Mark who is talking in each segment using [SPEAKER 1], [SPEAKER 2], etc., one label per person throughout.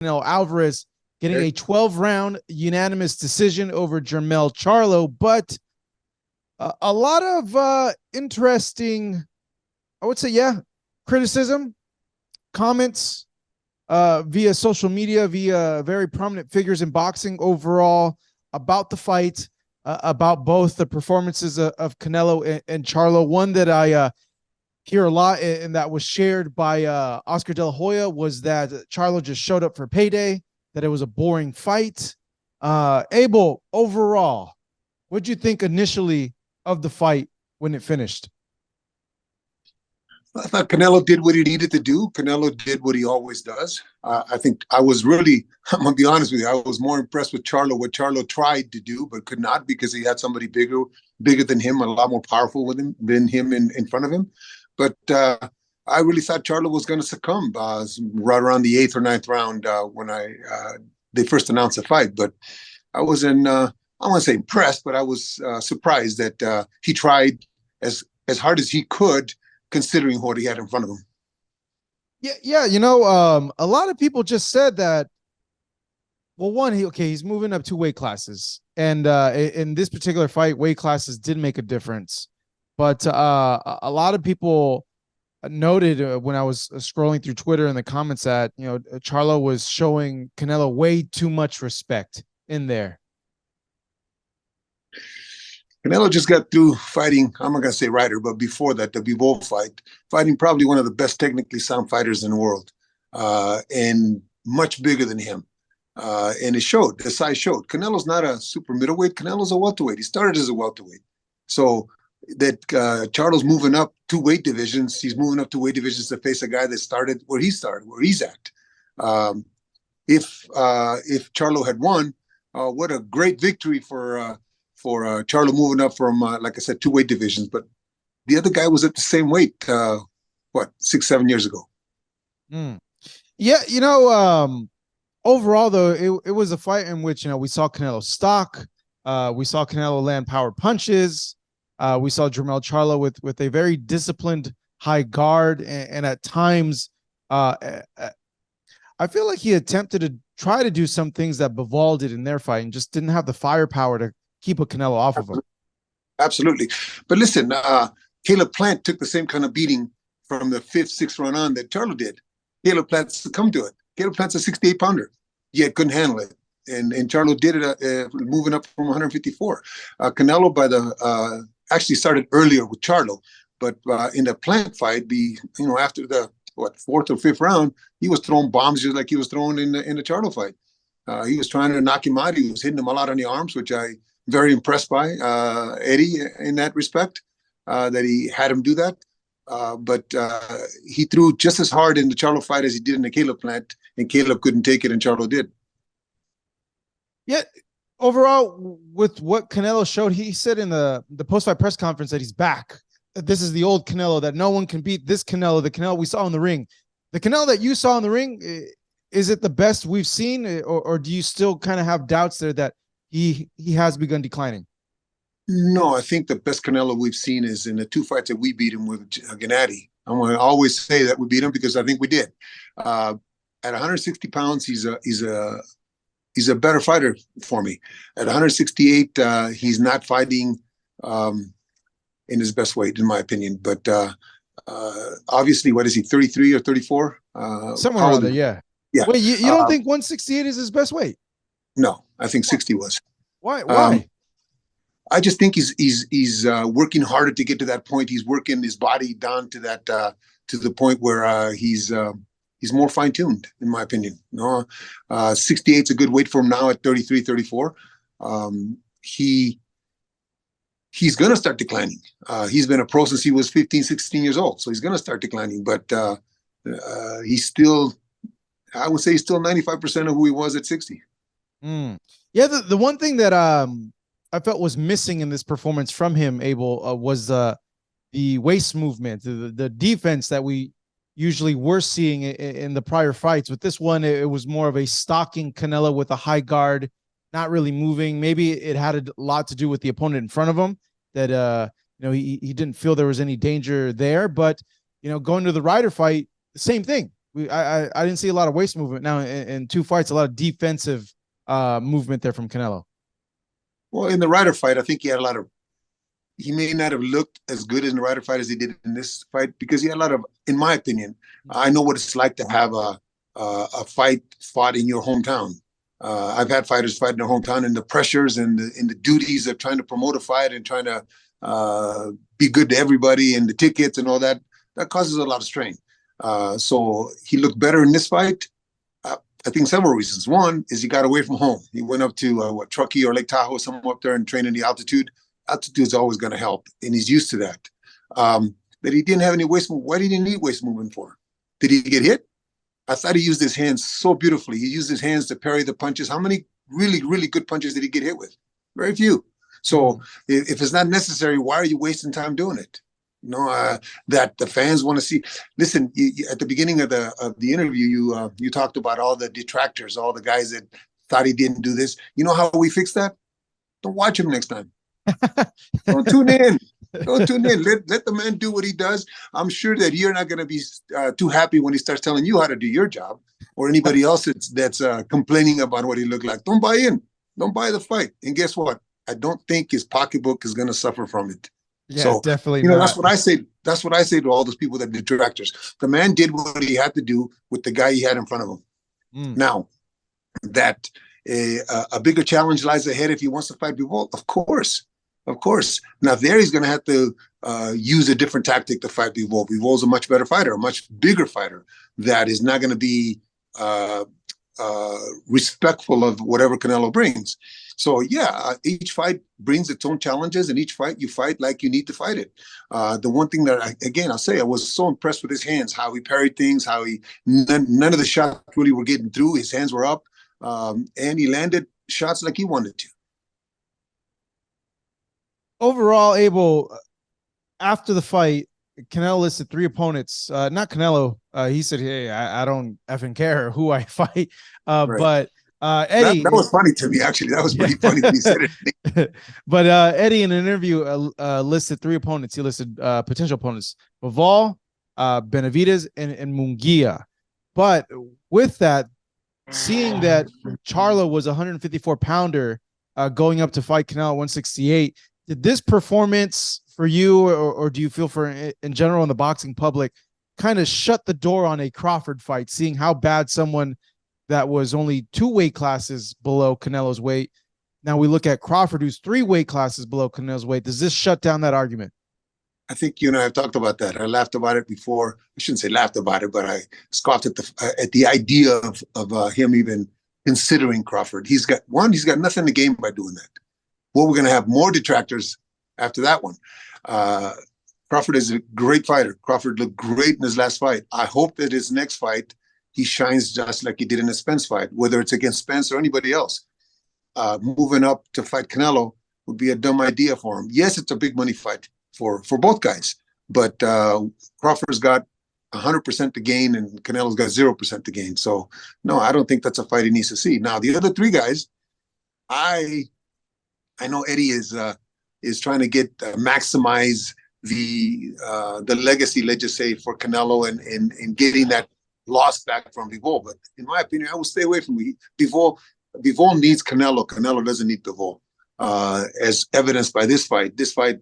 [SPEAKER 1] Canelo Alvarez getting a 12-round unanimous decision over Canelo-Charlo, but a lot of interesting, I would say, criticism, comments via social media, via very prominent figures in boxing overall about the fight, about both the performances of Canelo and Charlo. One that I hear a lot and that was shared by Oscar De La Hoya was that Charlo just showed up for payday, that it was a boring fight. Abel, overall, what'd you think initially of the fight when it finished?
[SPEAKER 2] I thought Canelo did what he needed to do. Canelo did what he always does. I think I was really, I'm going to be honest with you, I was more impressed with Charlo, what Charlo tried to do, but could not because he had somebody bigger than him, a lot more powerful than him in front of him. But I really thought Charlo was going to succumb right around the 8th or 9th round when they first announced the fight. But I wasn't, I don't want to say impressed, but I was surprised that he tried as hard as he could, considering what he had in front of him.
[SPEAKER 1] Yeah. A lot of people just said that, well, one, he's moving up 2 weight classes. And in this particular fight, weight classes did make a difference. But a lot of people noted when I was scrolling through Twitter in the comments that, Charlo was showing Canelo way too much respect in there.
[SPEAKER 2] Canelo just got through fighting, I'm not going to say Ryder, but before that, the Bivol fight, fighting probably one of the best technically sound fighters in the world, and much bigger than him. And it showed, the size showed. Canelo's not a super middleweight. Canelo's a welterweight. He started as a welterweight. So that Charlo's moving up 2 weight divisions. He's moving up 2 weight divisions to face a guy that started, where he's at. If Charlo had won, what a great victory for Charlo moving up from, like I said, 2 weight divisions. But the other guy was at the same weight, 6-7 years ago.
[SPEAKER 1] Yeah, overall, though, it was a fight in which, we saw Canelo stock. We saw Canelo land power punches. We saw Canelo-Charlo with a very disciplined high guard. And at times, I feel like he attempted to try to do some things that Bivol did in their fight and just didn't have the firepower to keep a Canelo off of him.
[SPEAKER 2] Absolutely. But listen, Caleb Plant took the same kind of beating from the 5th, 6th round on that Charlo did. Caleb Plant succumbed to it. Caleb Plant's a 68-pounder, yet couldn't handle it. And Charlo did it moving up from 154. Canelo actually started earlier with Charlo, but in the Plant fight, after the 4th or 5th round, he was throwing bombs just like he was throwing in the Charlo fight. He was trying to knock him out. He was hitting him a lot on the arms, which I very impressed by Eddie in that respect, that he had him do that. But he threw just as hard in the Charlo fight as he did in the Caleb Plant, and Caleb couldn't take it, and Charlo did.
[SPEAKER 1] Yeah, overall, with what Canelo showed, he said in the post-fight press conference that he's back. This is the old Canelo, that no one can beat this Canelo, the Canelo we saw in the ring. The Canelo that you saw in the ring, is it the best we've seen, or do you still kind of have doubts there that he has begun declining?
[SPEAKER 2] No, I think the best Canelo we've seen is in the 2 fights that we beat him with Gennady. I'm going to always say that we beat him because I think we did. At 160 pounds, he's a better fighter for me. At 168, he's not fighting in his best weight, in my opinion. But obviously, what is he, 33 or 34?
[SPEAKER 1] Somewhere around there, yeah.
[SPEAKER 2] Yeah.
[SPEAKER 1] Wait, you don't think 168 is his best weight?
[SPEAKER 2] No, I think 60 was.
[SPEAKER 1] Why?
[SPEAKER 2] I just think he's working harder to get to that point. He's working his body down to that to the point where he's more fine-tuned, in my opinion. 68 is a good weight for him now at 33, 34. He's going to start declining. He's been a pro since he was 15, 16 years old, so he's going to start declining. But he's still, I would say, he's still 95% of who he was at 60.
[SPEAKER 1] Yeah, the one thing that I felt was missing in this performance from him, Abel, was the waist movement, the defense that we usually were seeing in the prior fights. With this one, it was more of a stalking Canelo with a high guard, not really moving. Maybe it had a lot to do with the opponent in front of him, that he didn't feel there was any danger there. But going to the Ryder fight, the same thing. I didn't see a lot of waist movement. Now in two fights, a lot of defensive movement there from Canelo.
[SPEAKER 2] Well, in the Ryder fight, I think he had a lot of. He may not have looked as good in the Ryder fight as he did in this fight because he had a lot of, in my opinion, I know what it's like to have a fight fought in your hometown. I've had fighters fight in their hometown, and the pressures and the duties of trying to promote a fight and trying to be good to everybody and the tickets and all that, that causes a lot of strain. So he looked better in this fight. I think several reasons. One is he got away from home. He went up to Truckee or Lake Tahoe, somewhere up there, and trained in the altitude. Altitude is always going to help, and he's used to that. That he didn't have any waist movement. Why did he need waist movement for? Did he get hit? I thought he used his hands so beautifully. He used his hands to parry the punches. How many really, really good punches did he get hit with? Very few. So if it's not necessary, why are you wasting time doing it? You know, that the fans want to see. Listen, at the beginning of the interview, you talked about all the detractors, all the guys that thought he didn't do this. You know how we fix that? Don't watch him next time. Don't tune in. Don't tune in. Let the man do what he does. I'm sure that you're not going to be too happy when he starts telling you how to do your job, or anybody else that's complaining about what he looked like. Don't buy in. Don't buy the fight. And guess what? I don't think his pocketbook is going to suffer from it.
[SPEAKER 1] Yeah,
[SPEAKER 2] so
[SPEAKER 1] definitely.
[SPEAKER 2] You know, that's what I say. That's what I say to all those people that detractors. The man did what he had to do with the guy he had in front of him. Now, that a bigger challenge lies ahead if he wants to fight Bivol. Of course. Now there he's going to have to use a different tactic to fight Bivol. Bivol's a much better fighter, a much bigger fighter that is not going to be respectful of whatever Canelo brings. So yeah, each fight brings its own challenges, and each fight you fight like you need to fight it. The one thing that I'll say, I was so impressed with his hands, how he parried things, how none of the shots really were getting through. His hands were up, and he landed shots like he wanted to.
[SPEAKER 1] Overall, Abel, after the fight, Canelo listed three opponents. Not Canelo. He said, "Hey, I don't effing care who I fight."
[SPEAKER 2] Right.
[SPEAKER 1] But Eddie,
[SPEAKER 2] that was funny to me. Actually, that was pretty funny when he said it.
[SPEAKER 1] But Eddie, in an interview, listed three opponents. He listed potential opponents: Bivol, Benavidez, and Munguia. But with that, seeing that Charlo was a 154-pounder going up to fight Canelo 168. Did this performance for you, or do you feel for in general in the boxing public, kind of shut the door on a Crawford fight, seeing how bad someone that was only 2 weight classes below Canelo's weight? Now we look at Crawford, who's 3 weight classes below Canelo's weight. Does this shut down that argument?
[SPEAKER 2] I think you and I have talked about that. I laughed about it before. I shouldn't say laughed about it, but I scoffed at the idea of him even considering Crawford. He's got nothing to gain by doing that. Well, we're going to have more detractors after that one. Crawford is a great fighter. Crawford looked great in his last fight. I hope that his next fight, he shines just like he did in the Spence fight, whether it's against Spence or anybody else. Moving up to fight Canelo would be a dumb idea for him. Yes, it's a big money fight for both guys, but Crawford's got 100% to gain and Canelo's got 0% to gain. So, no, I don't think that's a fight he needs to see. Now, the other 3 guys, I know Eddie is trying to get maximize the legacy, let's just say, for Canelo and getting that loss back from Bivol. But in my opinion, I would stay away from Bivol. Bivol needs Canelo. Canelo doesn't need Bivol. As evidenced by this fight. This fight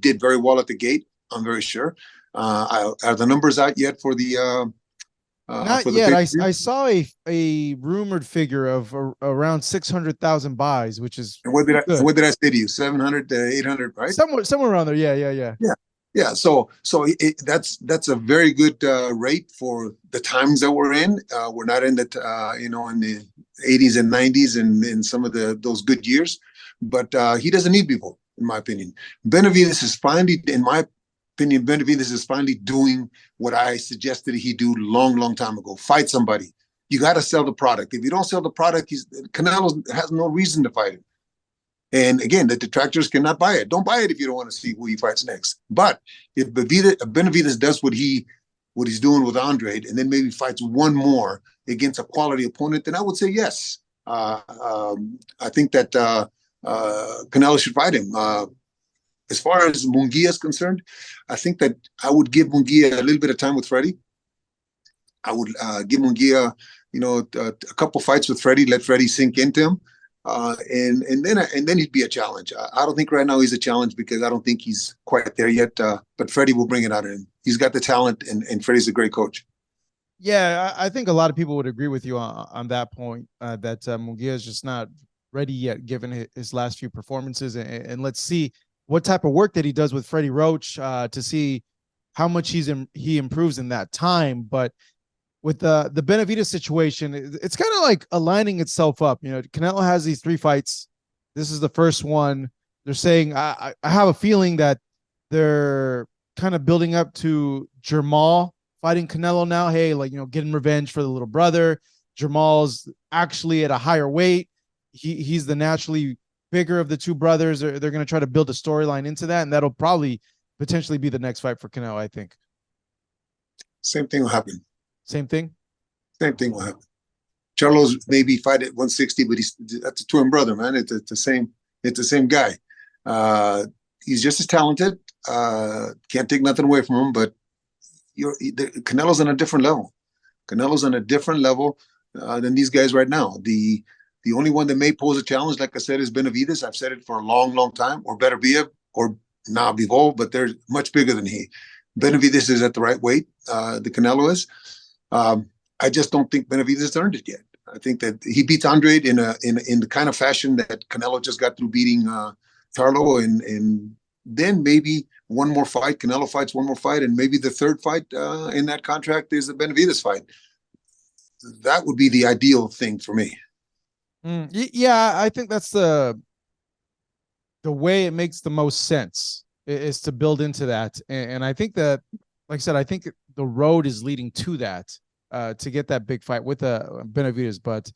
[SPEAKER 2] did very well at the gate, I'm very sure. Are the numbers out yet for the
[SPEAKER 1] not yet. I saw a rumored figure of around 600,000 buys, which is
[SPEAKER 2] what did I say to you? 700 to 800, right?
[SPEAKER 1] Somewhere around there. Yeah.
[SPEAKER 2] So that's a very good rate for the times that we're in. We're not in the in the 80s and 90s and in some of those good years, but he doesn't need people, in my opinion. Benavidez is finally, in my opinion, Benavidez is finally doing what I suggested he do long time ago. Fight somebody. You got to sell the product. If you don't sell the product, Canelo has no reason to fight him. And again, the detractors cannot buy it. Don't buy it if you don't want to see who he fights next. But if Benavidez does what he's doing with Andrade, and then maybe fights one more against a quality opponent, then I would say yes. I think that Canelo should fight him. As far as Munguia is concerned, I think that I would give Munguia a little bit of time with Freddie. I would give Munguia, a couple fights with Freddie, let Freddie sink into him. And then he'd be a challenge. I don't think right now he's a challenge because I don't think he's quite there yet. But Freddie will bring it out of him. He's got the talent, and Freddie's a great coach.
[SPEAKER 1] Yeah, I think a lot of people would agree with you on that point, that Munguia is just not ready yet, given his last few performances. And let's see what type of work that he does with Freddie Roach to see how much he improves in that time. But with the Benavidez situation, it's kind of like aligning itself up. Canelo has these 3 fights. This is the first one. They're saying, I have a feeling that they're kind of building up to Jermall fighting Canelo now. Hey, getting revenge for the little brother. Jermall's actually at a higher weight. He's the naturally bigger of the 2 brothers. They're going to try to build a storyline into that, and that'll probably potentially be the next fight for Canelo, I think.
[SPEAKER 2] Same thing will happen.
[SPEAKER 1] Same thing?
[SPEAKER 2] Same thing will happen. Charlo's maybe fight at 160, but that's a twin brother, man. It's the same guy. He's just as talented. Can't take nothing away from him, but Canelo's on a different level. Canelo's on a different level than these guys right now. The only one that may pose a challenge, like I said, is Benavidez. I've said it for a long, long time, or better or now Bivol, but they're much bigger than he. Benavidez is at the right weight. The Canelo is. I just don't think Benavidez earned it yet. I think that he beats Andre in the kind of fashion that Canelo just got through beating Charlo, and then maybe one more fight. Canelo fights one more fight, and maybe the third fight in that contract is the Benavidez fight. That would be the ideal thing for me.
[SPEAKER 1] Yeah, I think that's the way it makes the most sense, is to build into that. And I think that, like I said, I think the road is leading to that, to get that big fight with Benavidez. But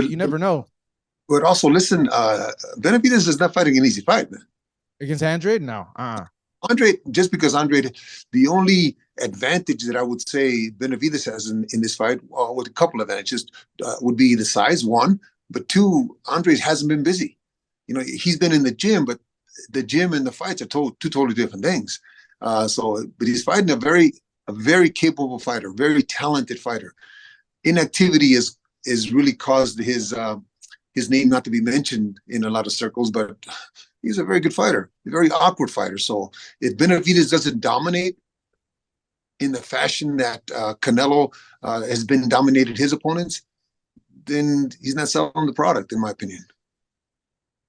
[SPEAKER 1] you never know.
[SPEAKER 2] But also, listen, Benavidez is not fighting an easy fight, man.
[SPEAKER 1] Against Andre? No.
[SPEAKER 2] Andre, just because Andre, the only advantage that I would say Benavidez has in this fight, with a couple of advantages, would be the size, one. But 2, Andre hasn't been busy. He's been in the gym, but the gym and the fights are 2 totally different things. But he's fighting a very capable fighter, very talented fighter. Inactivity is really caused his name not to be mentioned in a lot of circles, but he's a very good fighter, a very awkward fighter. So if Benavidez doesn't dominate in the fashion that Canelo has been dominated his opponents, then he's not selling the product, in my opinion.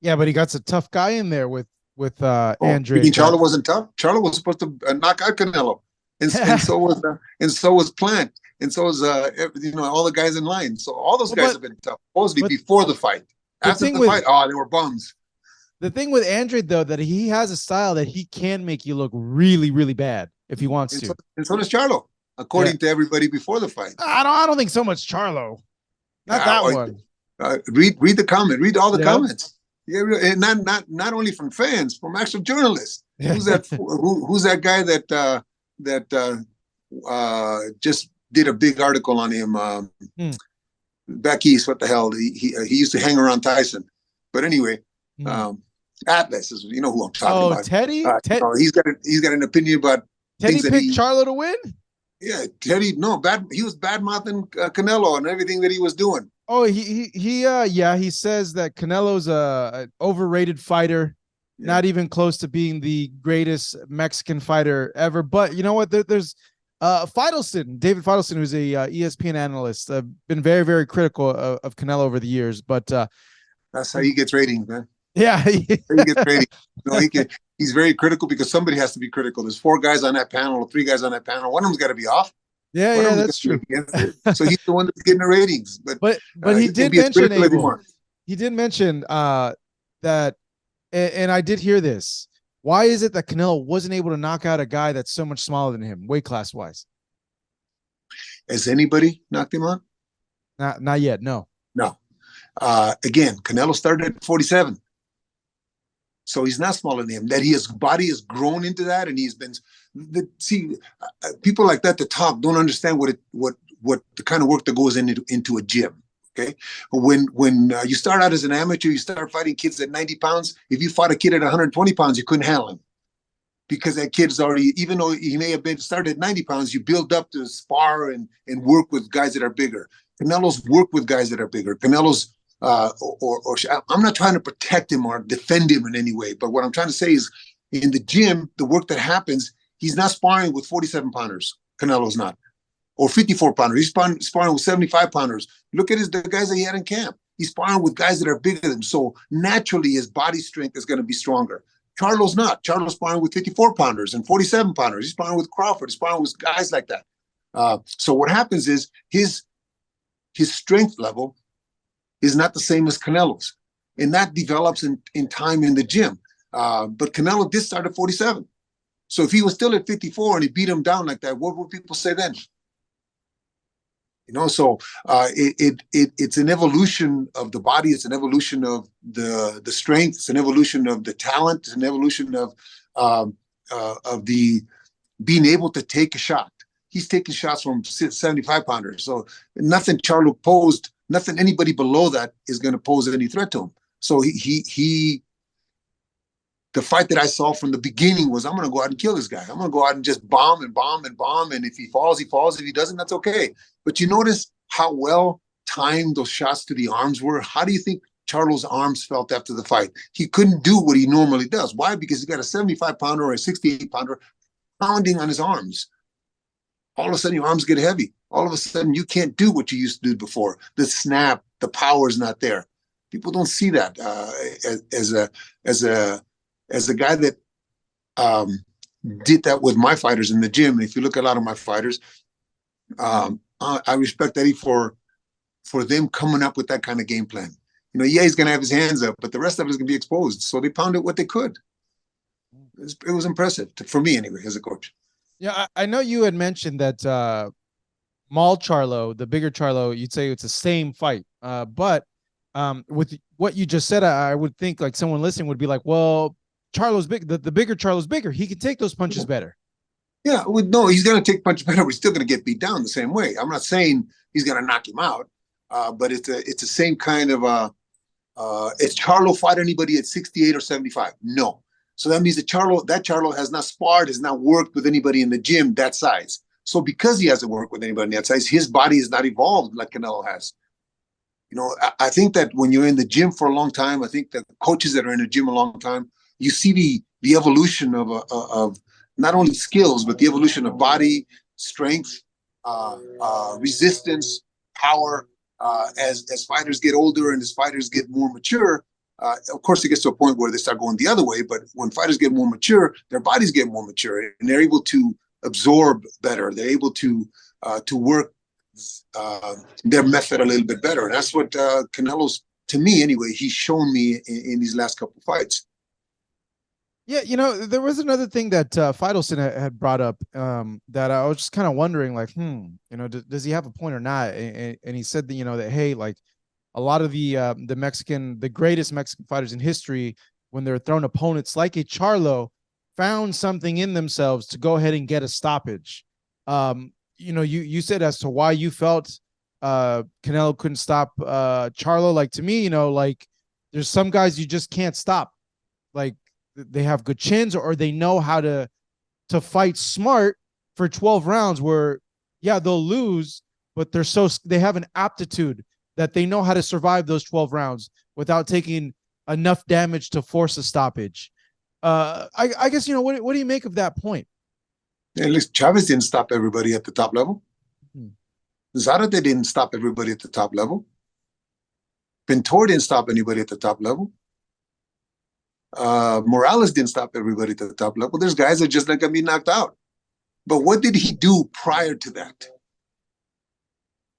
[SPEAKER 1] Yeah, but he got a tough guy in there with Andre.
[SPEAKER 2] Charlo wasn't tough. Charlo was supposed to knock out Canelo, and so was Plant, and so was all the guys in line. So all those guys have been tough. Supposedly before the fight. After the fight, they were bums.
[SPEAKER 1] The thing with Andre, though, that he has a style that he can make you look really, really bad if he wants to.
[SPEAKER 2] And so does Charlo, according to everybody before the fight.
[SPEAKER 1] I don't think so much Charlo. Not that one.
[SPEAKER 2] Read the comment. Read all the comments. Yeah, and not only from fans, from actual journalists. Who's that guy that just did a big article on him back east? What the hell? He used to hang around Tyson. But anyway, Atlas is who I'm talking about.
[SPEAKER 1] Teddy.
[SPEAKER 2] He's got an opinion about
[SPEAKER 1] Teddy picked Charlo to win.
[SPEAKER 2] Yeah, Teddy. No, he was bad mouthing Canelo and everything that he was doing.
[SPEAKER 1] Oh, he says that Canelo's an overrated fighter, not even close to being the greatest Mexican fighter ever. But you know what? There's David Feitelson, who's a ESPN analyst, been very, very critical of Canelo over the years. But
[SPEAKER 2] that's how he gets ratings, man.
[SPEAKER 1] Yeah,
[SPEAKER 2] he gets ratings. He's very critical because somebody has to be critical. There's 4 guys on that panel or 3 guys on that panel. One of them's got to be off.
[SPEAKER 1] Yeah, that's true.
[SPEAKER 2] So he's the one that's getting the ratings. But
[SPEAKER 1] he did mention, Abel, he did mention that, and I did hear this. Why is it that Canelo wasn't able to knock out a guy that's so much smaller than him, weight class wise?
[SPEAKER 2] Has anybody knocked him out?
[SPEAKER 1] Not yet. No.
[SPEAKER 2] Again, Canelo started at 47. So he's not smaller than him. That his body has grown into that, and he's been. People like that talk don't understand what the kind of work that goes into a gym. Okay, when you start out as an amateur, you start fighting kids at 90 pounds. If you fought a kid at 120 pounds, you couldn't handle him. because that kid's already, even though he may have been started at 90 pounds, you build up to spar and work with guys that are bigger. Canelo's work with guys that are bigger. Canelo's, I'm not trying to protect him or defend him in any way, but what I'm trying to say is in the gym, the work that happens, he's not sparring with 47 pounders. Canelo's not. Or 54 pounders. He's sparring with 75 pounders. Look at the guys that he had in camp. He's sparring with guys that are bigger than him. So naturally, his body strength is going to be stronger. Charlo's not. Charlo's sparring with 54 pounders and 47 pounders. He's sparring with Crawford. He's sparring with guys like that. So what happens is his strength level is not the same as Canelo's. And that develops in time in the gym. But Canelo did start at 47. So if he was still at 54 and he beat him down like that, what would people say then? You know, so it's an evolution of the body. It's an evolution of the strength. It's an evolution of the talent. It's an evolution of the being able to take a shot. He's taking shots from 75 pounders. So nothing Charlo posed, nothing anybody below that is going to pose any threat to him. So the fight that I saw from the beginning was, I'm going to go out and kill this guy. I'm going to go out and just bomb and bomb and bomb. And if he falls, he falls. If he doesn't, that's okay. But you notice how well timed those shots to the arms were? How do you think Charlo's arms felt after the fight? He couldn't do what he normally does. Why? Because he got a 75 pounder or a 68 pounder pounding on his arms. All of a sudden, your arms get heavy. All of a sudden, you can't do what you used to do before. The snap, the power is not there. People don't see that as a guy that did that with my fighters in the gym. And if you look at a lot of my fighters, I respect Eddie for them coming up with that kind of game plan. You know, yeah, he's going to have his hands up, but the rest of it is going to be exposed. So they pounded what they could. It was impressive for me anyway, as a coach.
[SPEAKER 1] Yeah, I know you had mentioned that Mall Charlo, the bigger Charlo, you'd say it's the same fight. But with what you just said, I would think like someone listening would be like, well, Charlo's big. The bigger Charlo's bigger. He can take those punches better.
[SPEAKER 2] Yeah, no, he's going to take punches better. But he's still going to get beat down the same way. I'm not saying he's going to knock him out, but it's the same kind of. Has Charlo fought anybody at 68 or 75? No. So that means that Charlo has not sparred, has not worked with anybody in the gym that size. So because he hasn't worked with anybody that size, his body is not evolved like Canelo has. You know, I think that when you're in the gym for a long time, I think that coaches that are in the gym a long time, you see the evolution of not only skills, but the evolution of body, strength, resistance, power. As fighters get older and as fighters get more mature, of course, it gets to a point where they start going the other way. But when fighters get more mature, their bodies get more mature, and they're able to absorb better. They're able to work their method a little bit better. And that's what Canelo's, to me anyway, he's shown me in these last couple of fights.
[SPEAKER 1] Yeah, you know, there was another thing that Feidelson had brought up that I was just kind of wondering, like, you know, does he have a point or not? And he said that, you know, that, hey, like a lot of the greatest Mexican fighters in history, when they're thrown opponents like a Charlo, found something in themselves to go ahead and get a stoppage. You know, you said as to why you felt Canelo couldn't stop Charlo. Like, to me, you know, like there's some guys you just can't stop. Like, they have good chins, or they know how to fight smart for 12 rounds where, yeah, they'll lose, but they have an aptitude that they know how to survive those 12 rounds without taking enough damage to force a stoppage. I guess, you know, what do you make of that point?
[SPEAKER 2] Yeah, at least Chavez didn't stop everybody at the top level. Zarate didn't stop everybody at the top level. Pintor didn't stop anybody at the top level. Morales didn't stop everybody at the top level. There's guys that are just not going to be knocked out. But what did he do prior to that?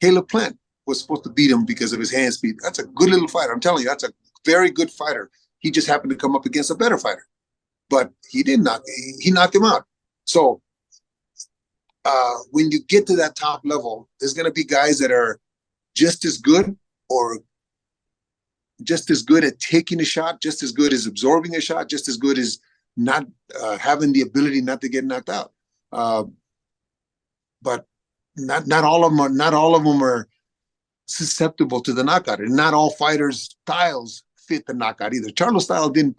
[SPEAKER 2] Caleb Plant was supposed to beat him because of his hand speed. That's a good little fighter. I'm telling you, that's a very good fighter. He just happened to come up against a better fighter. But he knocked him out. So when you get to that top level, there's going to be guys that are just as good or just as good at taking a shot, just as good as absorbing a shot, just as good as not having the ability not to get knocked out. But not all of them are susceptible to the knockout, and not all fighters' styles fit the knockout either. Charlo's style didn't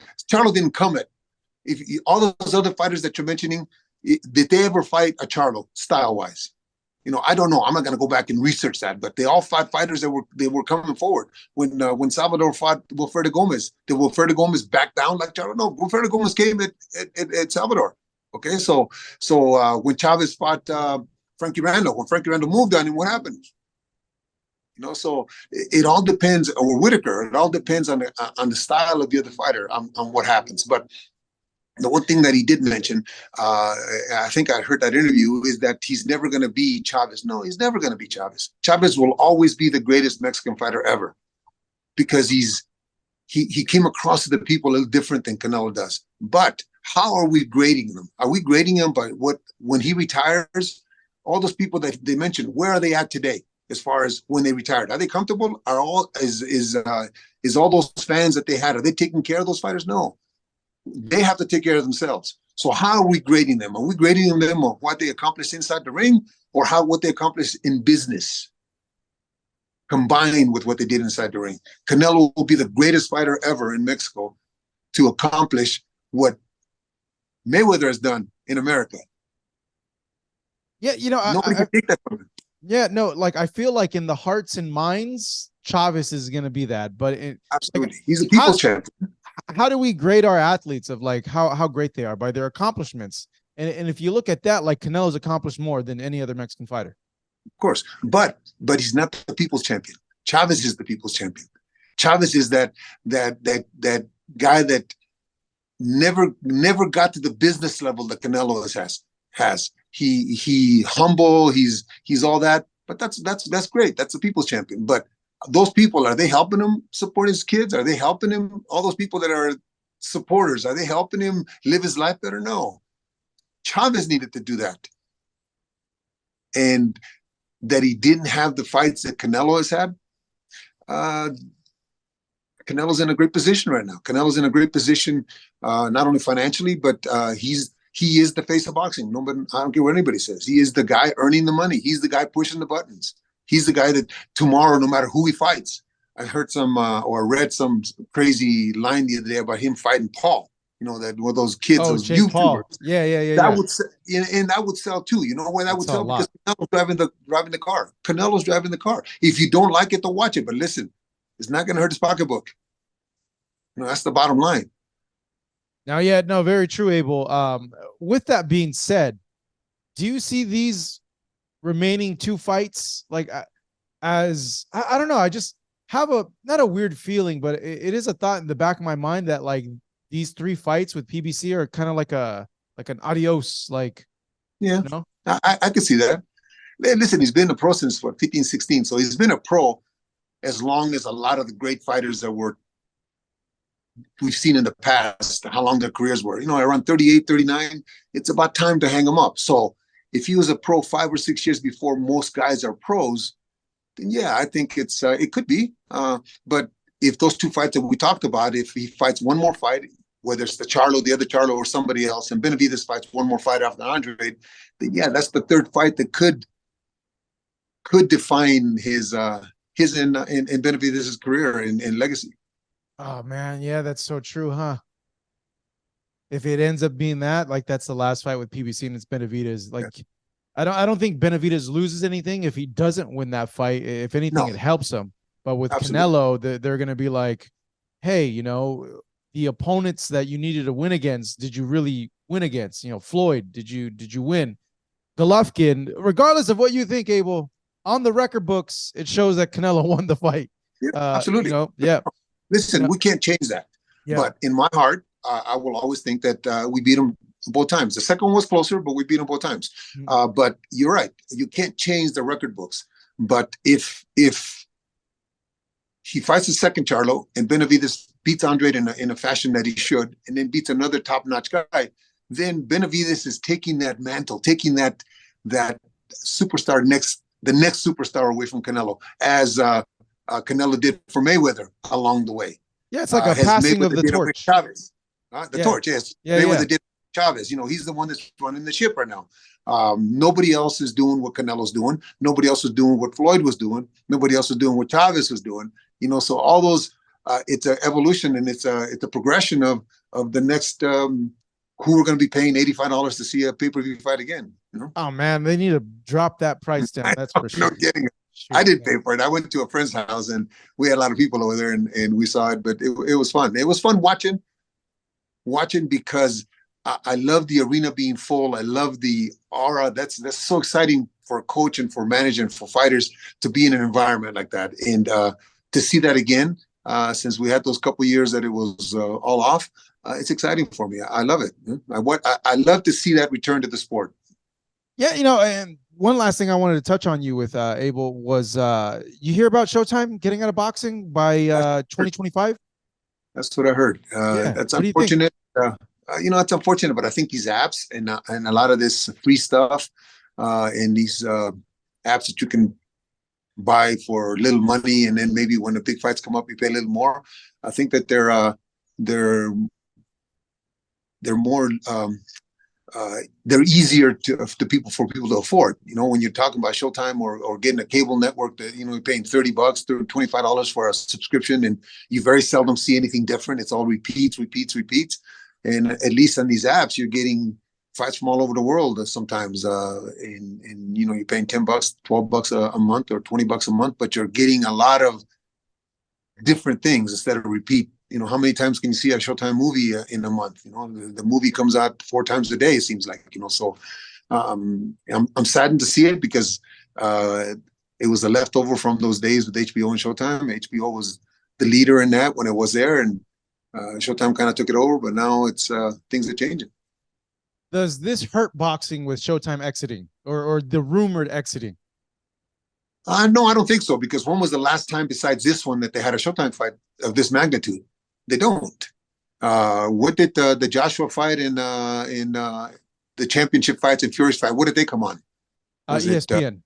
[SPEAKER 2] come at All those other fighters that you're mentioning, did they ever fight a Charlo style-wise? I don't know. I'm not going to go back and research that, but they all fought fighters that were coming forward. When Salvador fought Wilfredo Gomez, did Wilfredo Gomez back down like Charlo? No, Wilfredo Gomez came at Salvador. Okay, so when Chavez fought Frankie Randall, when Frankie Randall moved on him, what happened? So it all depends, or Whitaker. It all depends on the style of the other fighter, on what happens. But the one thing that he did mention, I think I heard that interview, is that he's never going to be Chavez. No, he's never going to be Chavez. Chavez will always be the greatest Mexican fighter ever, because he came across to the people a little different than Canelo does. But how are we grading them? Are we grading them by when he retires? All those people that they mentioned, where are they at today as far as when they retired? Are they comfortable? Is all those fans that they had, are they taking care of those fighters? No. They have to take care of themselves. So how are we grading them? Are we grading them on what they accomplished inside the ring, or what they accomplished in business, combined with what they did inside the ring? Canelo will be the greatest fighter ever in Mexico to accomplish what Mayweather has done in America.
[SPEAKER 1] Yeah,
[SPEAKER 2] nobody can take that from him.
[SPEAKER 1] Yeah, no, like I feel like in the hearts and minds, Chavez is going to be that. But
[SPEAKER 2] absolutely, he's a people's champion.
[SPEAKER 1] How do we grade our athletes of like how great they are? By their accomplishments. And if you look at that, like Canelo's accomplished more than any other Mexican fighter.
[SPEAKER 2] Of course, but he's not the people's champion. Chavez is the people's champion. Chavez is that guy that never got to the business level that Canelo has. He humble, he's all that, but that's great. That's the people's champion. But those people, are they helping him support his kids? Are they helping him? All those people that are supporters, are they helping him live his life better? No. Chavez needed to do that. And that he didn't have the fights that Canelo has had. Canelo's in a great position right now. Canelo's in a great position, not only financially, but he is the face of boxing. Nobody, I don't care what anybody says. He is the guy earning the money. He's the guy pushing the buttons. He's the guy that tomorrow, no matter who he fights, I heard or read some crazy line the other day about him fighting Paul. That with those kids, those
[SPEAKER 1] Jake
[SPEAKER 2] YouTubers.
[SPEAKER 1] Paul. Yeah.
[SPEAKER 2] That would sell, and that would sell too. You know why that would sell? Because Canelo's driving the car. Canelo's driving the car. If you don't like it, don't watch it. But listen, it's not going to hurt his pocketbook. That's the bottom line.
[SPEAKER 1] Now, yeah, no, very true, Abel. With that being said, do you see these remaining two fights like as I don't know? I just have not a weird feeling, but it is a thought in the back of my mind that like these three fights with PBC are kind of like an adios, like,
[SPEAKER 2] yeah, I can see that. Listen, he's been a pro since 15, 16, so he's been a pro as long as a lot of the great fighters that we've seen in the past, how long their careers were. Around 38, 39, it's about time to hang them up. So if he was a pro 5 or 6 years before most guys are pros, then yeah, I think it could be. But if those two fights that we talked about, if he fights one more fight, whether it's the other Charlo, or somebody else, and Benavidez fights one more fight after Andre, then yeah, that's the third fight that could define his and Benavidez's career and legacy.
[SPEAKER 1] Oh man, yeah, that's so true, huh? If it ends up being that, like that's the last fight with PBC and it's Benavidez, like yes. I don't think Benavidez loses anything if he doesn't win that fight. If anything, it helps him. But with Canelo, they're going to be like, hey, the opponents that you needed to win against, did you really win against? Floyd, did you win? Golovkin, regardless of what you think, Abel, on the record books, it shows that Canelo won the fight.
[SPEAKER 2] Yeah, absolutely.
[SPEAKER 1] Yeah.
[SPEAKER 2] Listen, we can't change that. Yeah. But in my heart, I will always think that we beat him both times. The second one was closer, but we beat him both times. Mm-hmm. But you're right. You can't change the record books. But if he fights the second Charlo and Benavidez beats Andre in a fashion that he should, and then beats another top-notch guy, then Benavidez is taking that mantle, taking that superstar the next superstar away from Canelo, as Canelo did for Mayweather along the way.
[SPEAKER 1] Yeah, it's like a passing of the torch.
[SPEAKER 2] Chavez. Torch, yes. Mayweather did Chavez. He's the one that's running the ship right now. Nobody else is doing what Canelo's doing. Nobody else is doing what Floyd was doing. Nobody else is doing what Chavez was doing. So all those, it's an evolution, and it's a progression of the next who are going to be paying $85 to see a pay-per-view fight again. You know?
[SPEAKER 1] Oh man, they need to drop that price down. That's for sure.
[SPEAKER 2] No kidding.
[SPEAKER 1] Shoot,
[SPEAKER 2] I didn't pay for it. I went to a friend's house and we had a lot of people over there and we saw it, but it was fun. It was fun watching because I love the arena being full. I love the aura. That's so exciting for a coach and for managers and for fighters to be in an environment like that. And to see that again, since we had those couple of years that it was all off, it's exciting for me. I love it. I love to see that return to the sport.
[SPEAKER 1] Yeah, you know, and one last thing I wanted to touch on you with, Abel, was you hear about Showtime getting out of boxing by 2025?
[SPEAKER 2] That's what I heard.
[SPEAKER 1] Yeah.
[SPEAKER 2] That's
[SPEAKER 1] What do you think?
[SPEAKER 2] unfortunate. You know, it's unfortunate, but I think these apps and a lot of this free stuff and these apps that you can buy for little money, and then maybe when the big fights come up, you pay a little more. I think that they're more they're easier for people to afford. You know, when you're talking about Showtime or getting a cable network that, you know, you're paying $30 to $25 for a subscription, and you very seldom see anything different. It's all repeats. And at least on these apps, you're getting fights from all over the world sometimes. And you know, you're paying $10, $12 a month or $20 a month, but you're getting a lot of different things instead of repeat. You know, how many times can you see a Showtime movie in a month? You know, the movie comes out 4 times a day, it seems like, you know. So I'm saddened to see it because it was a leftover from those days with HBO and Showtime. HBO was the leader in that when it was there, and Showtime kind of took it over, but now it's things are changing.
[SPEAKER 1] Does this hurt boxing with Showtime exiting or the rumored exiting?
[SPEAKER 2] No, I don't think so, because when was the last time besides this one that they had a Showtime fight of this magnitude? They don't. What did the Joshua fight in the championship fights and Fury's fight? What did they come on?
[SPEAKER 1] ESPN.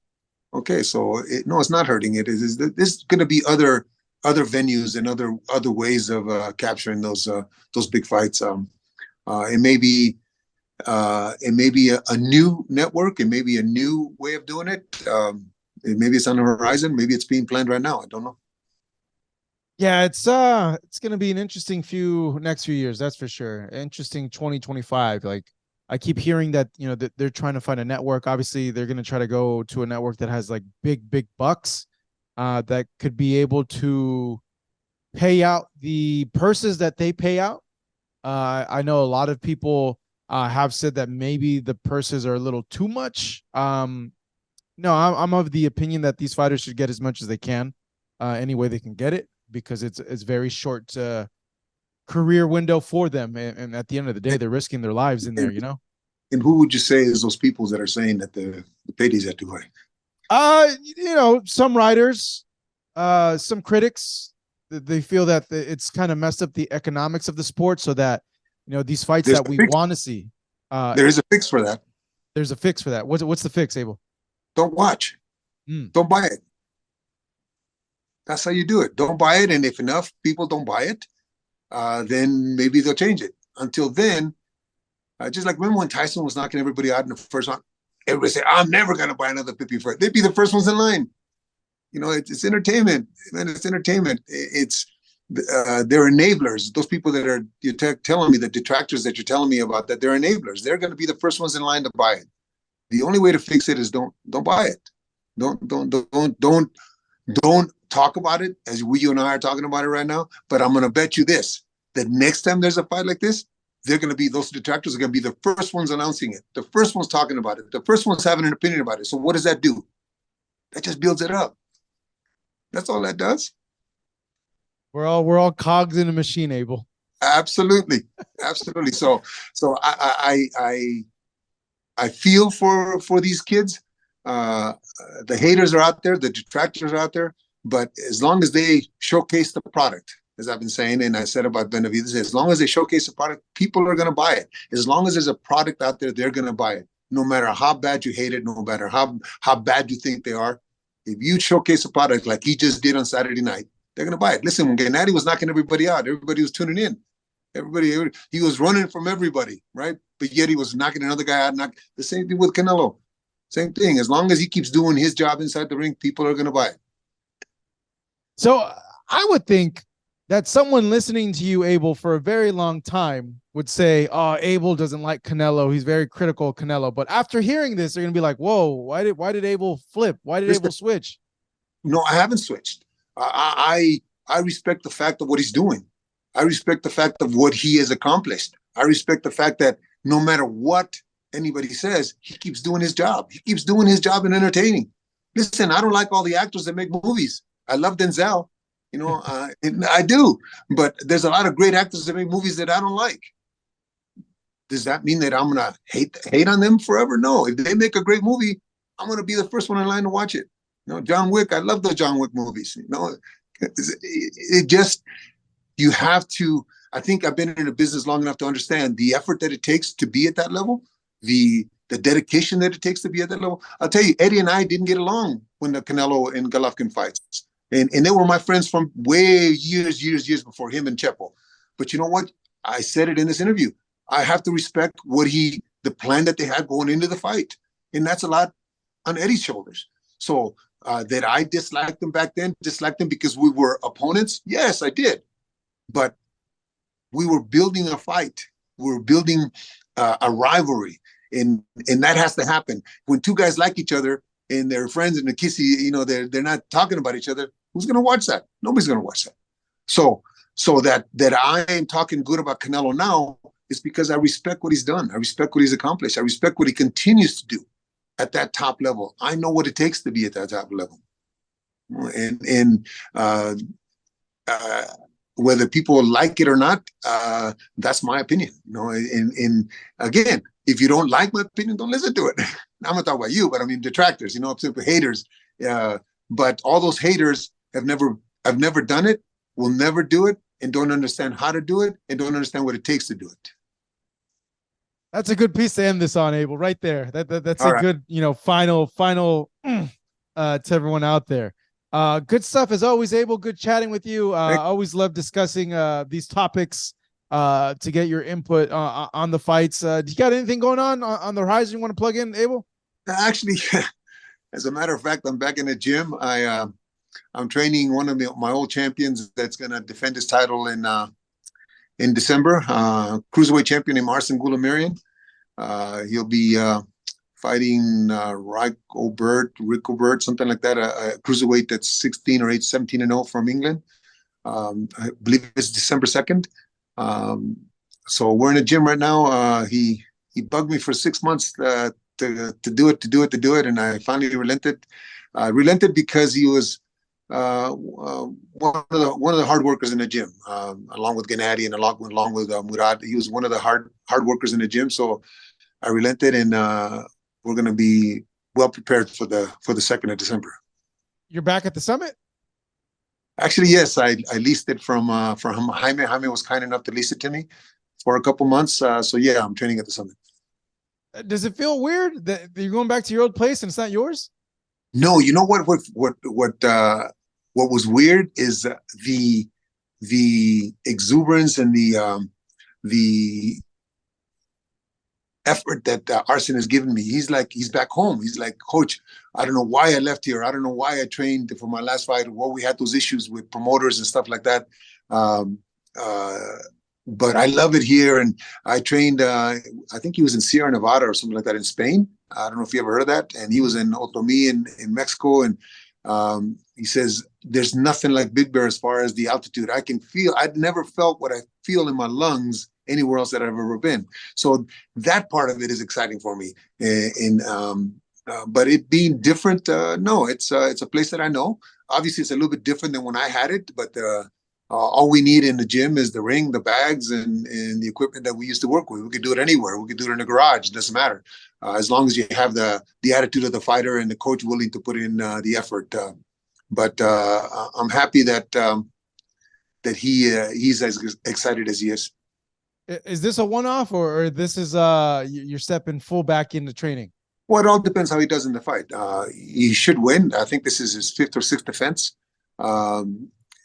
[SPEAKER 2] Okay, so no, it's not hurting it. There's going to be other venues and other ways of capturing those big fights. It may be a new network. It may be a new way of doing it. Maybe it's on the horizon. Maybe it's being planned right now. I don't know.
[SPEAKER 1] Yeah, it's going to be an interesting next few years. That's for sure. Interesting 2025. Like, I keep hearing that, you know, that they're trying to find a network. Obviously, they're going to try to go to a network that has like big bucks that could be able to pay out the purses that they pay out. I know a lot of people have said that maybe the purses are a little too much. No, I'm of the opinion that these fighters should get as much as they can, any way they can get it, because it's very short career window for them, and at the end of the day, they're risking their lives in there, you know.
[SPEAKER 2] And who would you say is those people that are saying that the paydays are too high?
[SPEAKER 1] You know, some writers, some critics, they feel that it's kind of messed up the economics of the sport, so that, you know, these fights that we want to see.
[SPEAKER 2] There is a fix for that.
[SPEAKER 1] There's a fix for that. What's the fix, Abel?
[SPEAKER 2] Don't watch. Don't buy it. That's how you do it. Don't buy it. And if enough people don't buy it, then maybe they'll change it. Until then, just like remember when Tyson was knocking everybody out in the first round, everybody said, I'm never going to buy another Pippy fight. They'd be the first ones in line. You know, it's entertainment. Man, it's entertainment. They're enablers. Those people that are telling me, the detractors that you're telling me about, that they're enablers. They're going to be the first ones in line to buy it. The only way to fix it is don't buy it. Don't talk about it as you and I are talking about it right now. But I'm going to bet you this: that next time there's a fight like this, those detractors are going to be the first ones announcing it, the first ones talking about it, the first ones having an opinion about it. So what does that do? That just builds it up. That's all that does.
[SPEAKER 1] We're all cogs in a machine, Abel.
[SPEAKER 2] Absolutely. So I feel for these kids. The haters are out there, the detractors are out there, but as long as they showcase the product, as I've been saying, and I said about Benavidez, as long as they showcase the product, people are going to buy it. As long as there's a product out there, they're going to buy it. No matter how bad you hate it, no matter how bad you think they are, if you showcase a product like he just did on Saturday night, they're going to buy it. Listen, when Gennady was knocking everybody out, everybody was tuning in. He was running from everybody, right? But yet he was knocking another guy out. The same thing with Canelo. Same thing. As long as he keeps doing his job inside the ring, people are going to buy it.
[SPEAKER 1] So I would think that someone listening to you, Abel, for a very long time would say, "Oh, Abel doesn't like Canelo. He's very critical of Canelo." But after hearing this, they're gonna be like, "Whoa, why did Abel flip? Why did Abel switch?"
[SPEAKER 2] No, I haven't switched. I respect the fact of what he's doing. I respect the fact of what he has accomplished. I respect the fact that no matter what anybody says, he keeps doing his job. He keeps doing his job in entertaining. Listen, I don't like all the actors that make movies. I love Denzel, I do. But there's a lot of great actors that make movies that I don't like. Does that mean that I'm gonna hate on them forever? No. If they make a great movie, I'm gonna be the first one in line to watch it. John Wick. I love the John Wick movies. It just, you have to. I think I've been in the business long enough to understand the effort that it takes to be at that level, the dedication that it takes to be at that level. I'll tell you, Eddie and I didn't get along when the Canelo and Golovkin fights, and they were my friends from way years before him and Chepo. But you know what? I said it in this interview. I have to respect the plan that they had going into the fight, and that's a lot on Eddie's shoulders. So that I disliked him back then, disliked him because we were opponents. Yes, I did. But we were building a fight. We were building a rivalry. And that has to happen. When two guys like each other and they're friends and they're kissy, they're not talking about each other, who's going to watch that? Nobody's going to watch that. So that I am talking good about Canelo now is because I respect what he's done. I respect what he's accomplished. I respect what he continues to do at that top level. I know what it takes to be at that top level. And whether people like it or not, that's my opinion. And again, if you don't like my opinion, don't listen to it. I'm not talking about you, but I mean detractors, simple haters. But all those haters have never done it, will never do it, and don't understand how to do it, and don't understand what it takes to do it.
[SPEAKER 1] That's a good piece to end this on, Abel, right there. That's all a right. Good, final to everyone out there. Good stuff as always, Abel. Good chatting with you. Always love discussing these topics to get your input on the fights. Do you got anything going on the horizon you want to plug in, Abel?
[SPEAKER 2] Actually, as a matter of fact, I'm back in the gym. I'm training one of my old champions that's going to defend his title in December. Cruiserweight champion named Arsen Goulamirian. He'll be fighting Rick Obert, something like that, a cruiserweight that's 17-0 from England. I believe it's December 2nd. So we're in the gym right now. He bugged me for 6 months to do it, and I finally relented. Relented because he was one of the hard workers in the gym, along with Gennady and along with Murad. He was one of the hard workers in the gym. So I relented, and we're going to be well prepared for the 2nd of December.
[SPEAKER 1] You're back at the summit?
[SPEAKER 2] Actually, yes. I leased it from Jaime. Jaime was kind enough to lease it to me for a couple months. So yeah, I'm training at the summit.
[SPEAKER 1] Does it feel weird that you're going back to your old place and it's not yours?
[SPEAKER 2] No, you know what was weird is the exuberance and the effort that Arsen has given me. He's back home. He's like, Coach, I don't know why I left here. I don't know why I trained for my last fight. Well, we had those issues with promoters and stuff like that. But I love it here. And I trained, I think he was in Sierra Nevada or something like that in Spain. I don't know if you ever heard of that. And he was in Otomi in Mexico. And he says, there's nothing like Big Bear as far as the altitude. I'd never felt what I feel in my lungs anywhere else that I've ever been. So that part of it is exciting for me. But it being different, no, it's a place that I know. Obviously, it's a little bit different than when I had it, but all we need in the gym is the ring, the bags, and the equipment that we used to work with. We could do it anywhere. We could do it in the garage. It doesn't matter. As long as you have the attitude of the fighter and the coach willing to put in the effort. But I'm happy that he's as excited as he is.
[SPEAKER 1] Is this a one-off or this is you're stepping full back into training?
[SPEAKER 2] Well, it all depends how he does in the fight. He should win. I think this is his 5th or 6th defense.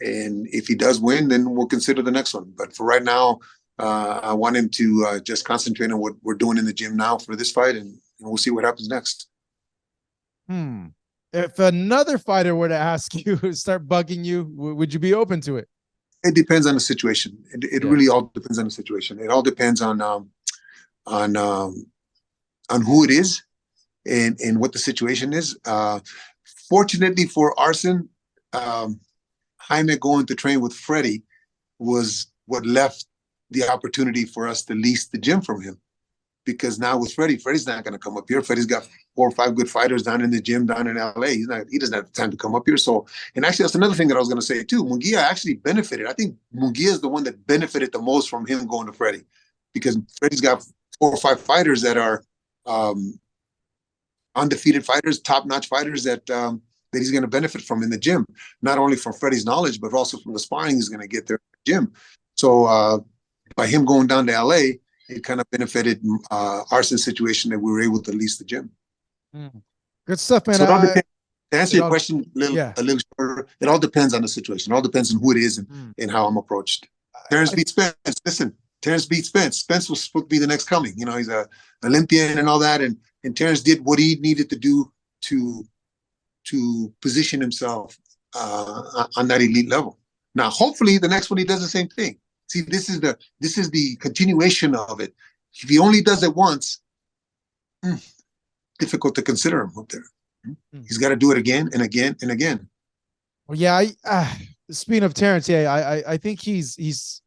[SPEAKER 2] And if he does win, then we'll consider the next one. But for right now, I want him to just concentrate on what we're doing in the gym now for this fight, and we'll see what happens next.
[SPEAKER 1] If another fighter were to ask you, start bugging you, would you be open to it?
[SPEAKER 2] It depends on the situation. It really all depends on the situation. It all depends on who it is and what the situation is. Fortunately for Arsen, Jaime going to train with Freddie was what left the opportunity for us to lease the gym from him. Because now with Freddie's not going to come up here. Freddie's got 4 or 5 good fighters down in the gym down in LA. He doesn't have time to come up here. So, and actually, that's another thing that I was going to say too. Munguia actually benefited. I think Munguia is the one that benefited the most from him going to Freddie, because Freddie's got 4 or 5 fighters that are undefeated fighters, top-notch fighters that he's going to benefit from in the gym. Not only from Freddie's knowledge, but also from the sparring he's going to get there in the gym. So by him going down to LA, it kind of benefited Arsen's situation that we were able to lease the gym.
[SPEAKER 1] Good stuff, man.
[SPEAKER 2] So to answer your question a little shorter, it all depends on the situation. It all depends on who it is and how I'm approached. Terence beat Spence. Listen, Terence beat Spence. Spence was supposed to be the next coming. You know, he's a Olympian and all that. And Terence did what he needed to do to position himself on that elite level. Now, hopefully, the next one he does the same thing. See, this is the continuation of it. If he only does it once, difficult to consider him up there. He's got to do it again and again and again.
[SPEAKER 1] Well, yeah. Speaking of Terence, I think he's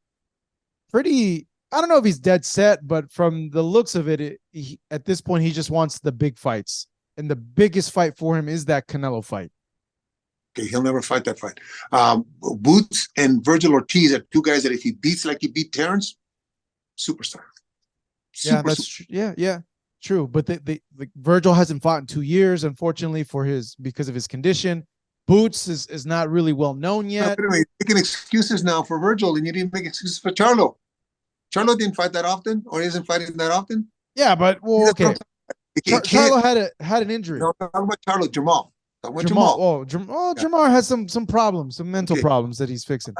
[SPEAKER 1] pretty. I don't know if he's dead set, but from the looks of it, at this point, he just wants the big fights, and the biggest fight for him is that Canelo fight.
[SPEAKER 2] Okay, he'll never fight that fight. Boots and Virgil Ortiz are 2 guys that if he beats like he beat Terence, superstar.
[SPEAKER 1] Yeah, true. But the Virgil hasn't fought in 2 years, unfortunately, because of his condition. Boots is not really well known yet.
[SPEAKER 2] No, anyway, making excuses now for Virgil, and you didn't make excuses for Charlo. Charlo didn't fight that often, or isn't fighting that often.
[SPEAKER 1] Yeah, but okay. Charlo had an injury.
[SPEAKER 2] No, I'm talking about Charlo. Jamal.
[SPEAKER 1] Jamar has some problems, some mental problems that he's fixing.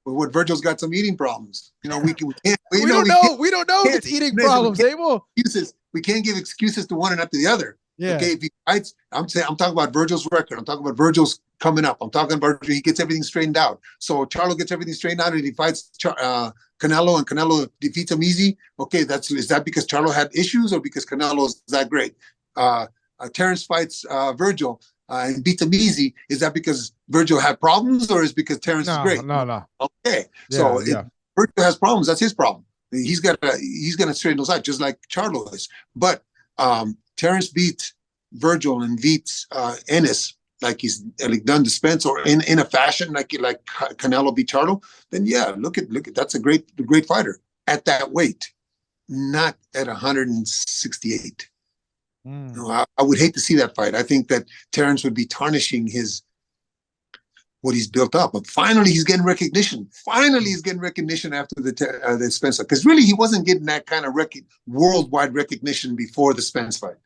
[SPEAKER 2] What Virgil's got some eating problems. You know, we can't.
[SPEAKER 1] We don't know if it's eating problems, Abel.
[SPEAKER 2] Excuses. We can't give excuses to one and not to the other.
[SPEAKER 1] Yeah.
[SPEAKER 2] Okay. If he fights, I'm talking about Virgil's record. I'm talking about Virgil's coming up. I'm talking about he gets everything straightened out. So Charlo gets everything straightened out, and he fights Canelo, and Canelo defeats him easy. Okay, is that because Charlo had issues, or because Canelo's that great? Terence fights Virgil. And beat him easy. Is that because Virgil had problems, or is because Terence is great?
[SPEAKER 1] No.
[SPEAKER 2] Okay, so Virgil has problems. That's his problem. He's gonna straighten those out, just like Charlo is. But Terence beats Virgil and beats Ennis like he's done to Spence, or in a fashion like Canelo beat Charlo. Then look at that's a great fighter at that weight, not at 168. No, I would hate to see that fight. I think that Terence would be tarnishing what he's built up. But finally, he's getting recognition. After the Spence fight. Because really, he wasn't getting that kind of worldwide recognition before the Spence fight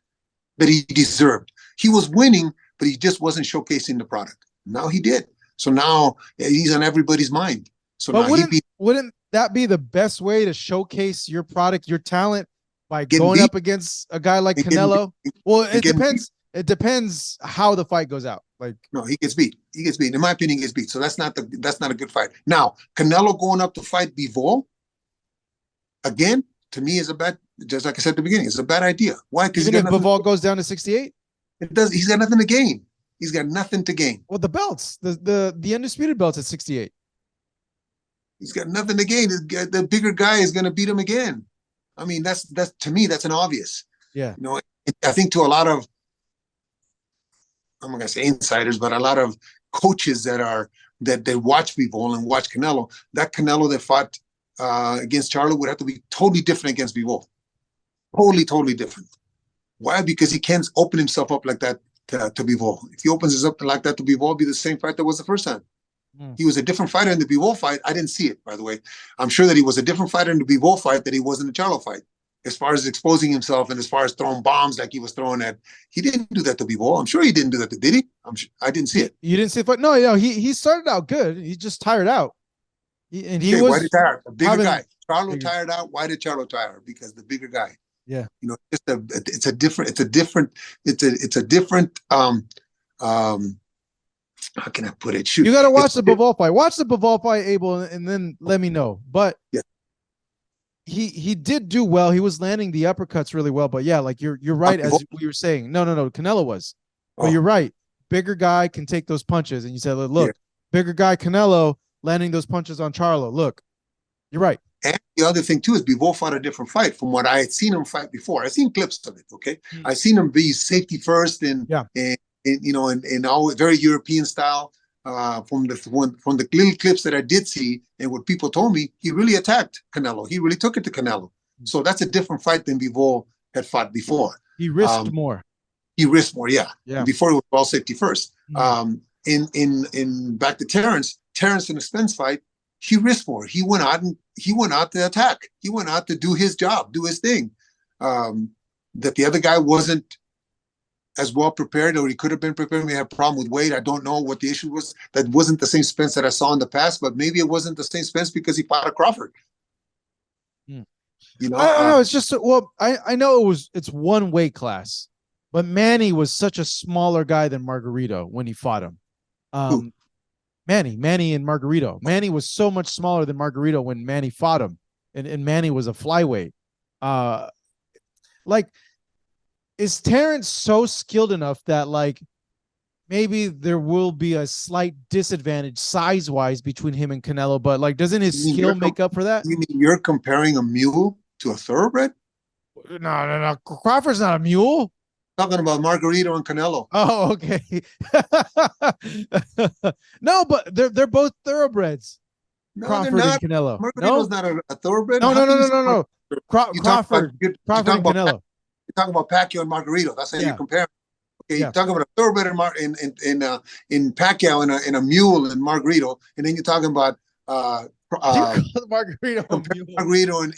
[SPEAKER 2] that he deserved. He was winning, but he just wasn't showcasing the product. Now he did. So now he's on everybody's mind. So
[SPEAKER 1] but now wouldn't that be the best way to showcase your product, your talent? By going up against a guy like Canelo? Well, it depends. It depends how the fight goes out.
[SPEAKER 2] No, he gets beat. In my opinion, he gets beat. So that's not a good fight. Now, Canelo going up to fight Bivol again, to me, is a bad. Just like I said at the beginning, it's a bad idea. Why? Because
[SPEAKER 1] even if Bivol goes down to 68,
[SPEAKER 2] it does. He's got nothing to gain. He's got nothing to gain.
[SPEAKER 1] Well, the belts, the undisputed belts at 68.
[SPEAKER 2] He's got nothing to gain. The bigger guy is going to beat him again. I mean, that's to me, that's an obvious.
[SPEAKER 1] Yeah.
[SPEAKER 2] You know, I think to a lot of, I'm not gonna say insiders, but a lot of coaches that watch Bivol and watch Canelo, that Canelo that fought against Charlo would have to be totally different against Bivol. Totally different. Why? Because he can't open himself up like that to Bivol. If he opens himself up like that to Bivol, it'll be the same fight that was the first time. He was a different fighter in the Bivol fight. I didn't see it, by the way. I'm sure that he was a different fighter in the Bivol fight than he was in the Charlo fight. As far as exposing himself and as far as throwing bombs like he was throwing at, he didn't do that to Bivol. I'm sure he didn't do that to, did he? I didn't see it.
[SPEAKER 1] You didn't see it, but no, he started out good. He just tired out. Why did he
[SPEAKER 2] tire? The bigger guy. Charlo tired out. Why did Charlo tire? Because the bigger guy.
[SPEAKER 1] Yeah.
[SPEAKER 2] You know, it's a different how can I put it? Shoot,
[SPEAKER 1] You got to watch the Bivol fight. Watch the Bivol fight, Abel, and then let me know. But
[SPEAKER 2] yeah,
[SPEAKER 1] he did do well. He was landing the uppercuts really well. But yeah, like you're right, as we were saying. No, Canelo was. But you're right. Bigger guy can take those punches. And you said, look, bigger guy Canelo landing those punches on Charlo. Look, you're right.
[SPEAKER 2] And the other thing too is Bivol fought a different fight from what I had seen him fight before. I've seen clips of it. Okay, I've seen him be safety first and you know, in all very European style. From the little clips that I did see and what people told me, he really attacked Canelo. He really took it to Canelo. So that's a different fight than Bivol had fought before.
[SPEAKER 1] He risked more.
[SPEAKER 2] He risked more, yeah.
[SPEAKER 1] Yeah.
[SPEAKER 2] Before it was all safety first. In back to Terence in the Spence fight, he risked more. He went out to attack. He went out to do his job, do his thing. That the other guy wasn't as well prepared, or he could have been prepared. We had a problem with weight. I don't know what the issue was. That wasn't the same Spence that I saw in the past, but maybe it wasn't the same Spence because he fought a Crawford. You know,
[SPEAKER 1] I don't know. It's just, well, I know it's one weight class, but Manny was such a smaller guy than Margarito when he fought him. Manny and Margarito. Manny was so much smaller than Margarito when Manny fought him, and Manny was a flyweight. Like, is Terence so skilled enough that like maybe there will be a slight disadvantage size-wise between him and Canelo, but like doesn't his skill make up for that?
[SPEAKER 2] You mean you're comparing a mule to a thoroughbred?
[SPEAKER 1] No. Crawford's not a mule.
[SPEAKER 2] Talking about Margarito and Canelo.
[SPEAKER 1] Oh, okay. No, but they're both thoroughbreds.
[SPEAKER 2] No,
[SPEAKER 1] Crawford and Canelo.
[SPEAKER 2] Margarito's not a thoroughbred.
[SPEAKER 1] No. Crawford and Canelo.
[SPEAKER 2] You're talking about Pacquiao and Margarito. That's how you compare. Okay, you're talking about a thoroughbred in Pacquiao and a mule in Margarito, and then you're talking about
[SPEAKER 1] Margarito